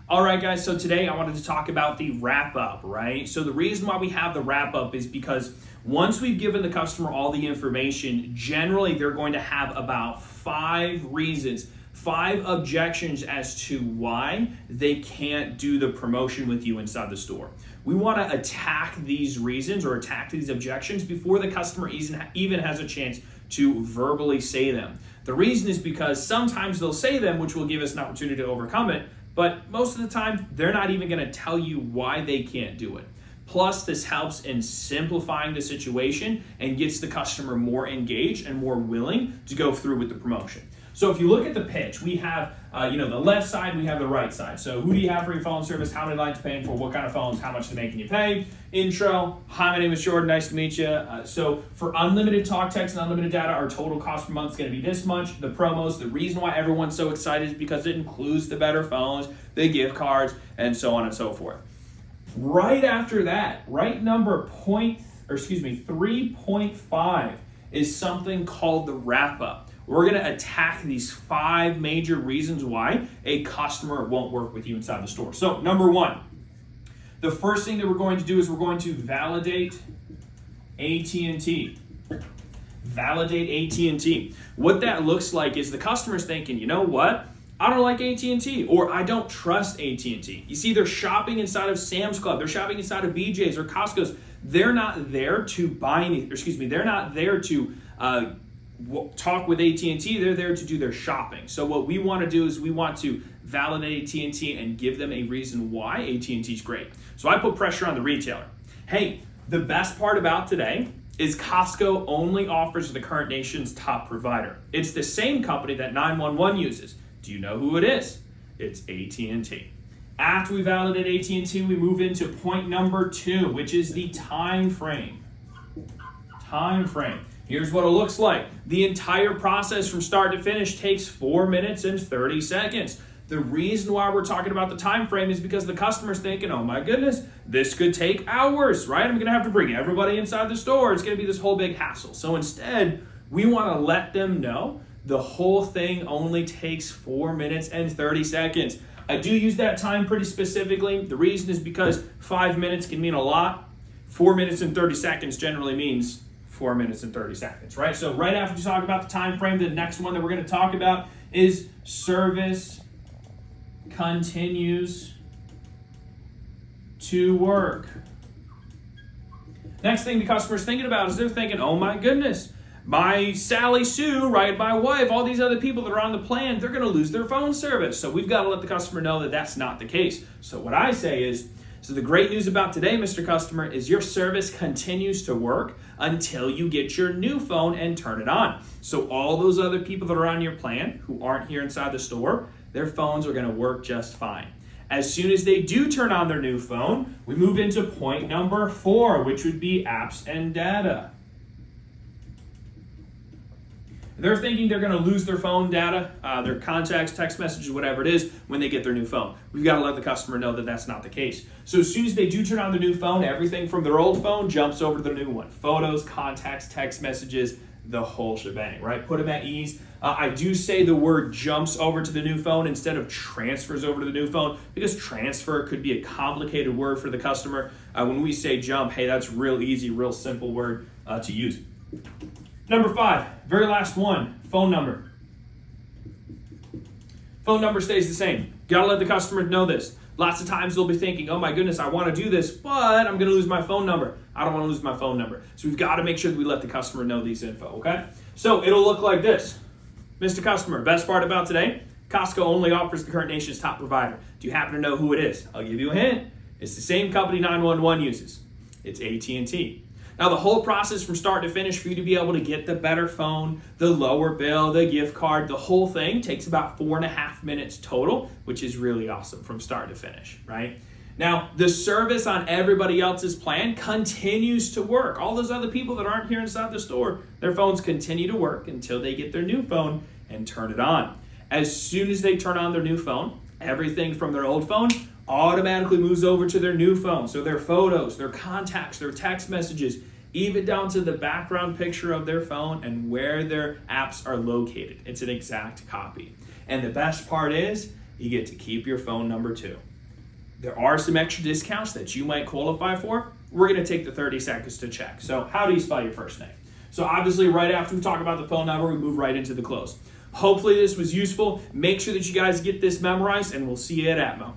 All right, guys, so today I wanted to talk about the wrap up, right? So the reason why we have the wrap up is because once we've given the customer all the information, generally they're going to have about 5 reasons, 5 objections as to why they can't do the promotion with you inside the store. We want to attack these reasons or attack these objections before the customer even has a chance to verbally say them. The reason is because sometimes they'll say them, which will give us an opportunity to overcome it, but most of the time, they're not even going to tell you why they can't do it. Plus, this helps in simplifying the situation and gets the customer more engaged and more willing to go through with the promotion. So if you look at the pitch, we have the left side, we have the right side. So who do you have for your phone service? How many lines paying for? What kind of phones? How much are they making you pay? Intro. Hi, my name is Jordan. Nice to meet you. So for unlimited talk, text, and unlimited data, our total cost per month is going to be this much. The promos, the reason why everyone's so excited is because it includes the better phones, the gift cards, and so on and so forth. Right after that, right number 3.5 is something called the wrap up. We're going to attack these 5 major reasons why a customer won't work with you inside the store. So number 1, the first thing that we're going to do is we're going to validate AT&T. Validate AT&T. What that looks like is the customer's thinking, you know what? I don't like AT&T, or I don't trust AT&T. You see, they're shopping inside of Sam's Club. They're shopping inside of BJ's or Costco's. They're not there to buy anything. They're not there to talk with AT&T. They're there to do their shopping. So what we want to do is we want to validate AT&T and give them a reason why AT&T is great. So I put pressure on the retailer. Hey, the best part about today is Costco only offers the current nation's top provider. It's the same company that 911 uses. Do you know who it is? It's AT&T. After we validate AT&T, we move into point number 2, which is the time frame. Time frame. Here's what it looks like. The entire process from start to finish takes 4 minutes and 30 seconds. The reason why we're talking about the time frame is because the customer's thinking, oh my goodness, this could take hours, right? I'm going to have to bring everybody inside the store. It's going to be this whole big hassle. So instead, we want to let them know the whole thing only takes 4 minutes and 30 seconds. I do use that time pretty specifically. The reason is because 5 minutes can mean a lot. 4 minutes and 30 seconds generally means 4 minutes and 30 seconds, right? So right after we talk about the time frame, the next one that we're going to talk about is service continues to work. Next thing the customer's thinking about is they're thinking, oh my goodness, my Sally Sue, right, my wife, all these other people that are on the plan, they're going to lose their phone service. So we've got to let the customer know that that's not the case. So what I say is, so the great news about today, Mr. Customer, is your service continues to work until you get your new phone and turn it on. So all those other people that are on your plan who aren't here inside the store, their phones are going to work just fine. As soon as they do turn on their new phone, we move into point number 4, which would be apps and data. They're thinking they're going to lose their phone data, their contacts, text messages, whatever it is, when they get their new phone. We've got to let the customer know that that's not the case. So as soon as they do turn on the new phone, everything from their old phone jumps over to the new one. Photos, contacts, text messages, the whole shebang, right? Put them at ease. I do say the word jumps over to the new phone instead of transfers over to the new phone, because transfer could be a complicated word for the customer. When we say jump, hey, that's real easy, real simple word to use. Number 5, very last one, phone number. Phone number stays the same. Gotta let the customer know this. Lots of times they'll be thinking, oh my goodness, I want to do this, but I'm going to lose my phone number. I don't want to lose my phone number. So we've got to make sure that we let the customer know these info, okay? So it'll look like this. Mr. Customer, best part about today, Costco only offers the current nation's top provider. Do you happen to know who it is? I'll give you a hint. It's the same company 911 uses. It's AT&T. Now, the whole process from start to finish for you to be able to get the better phone, the lower bill, the gift card, the whole thing takes about 4.5 minutes total, which is really awesome from start to finish, right? Now, the service on everybody else's plan continues to work. All those other people that aren't here inside the store, their phones continue to work until they get their new phone and turn it on. As soon as they turn on their new phone, everything from their old phone automatically moves over to their new phone. So their photos, their contacts, their text messages, even down to the background picture of their phone and where their apps are located. It's an exact copy. And the best part is you get to keep your phone number too. there are some extra discounts that you might qualify for. We're going to take the 30 seconds to check. So how do you spell your first name? So obviously right after we talk about the phone number, we move right into the close. Hopefully this was useful. Make sure that you guys get this memorized, and we'll see you at Atmo.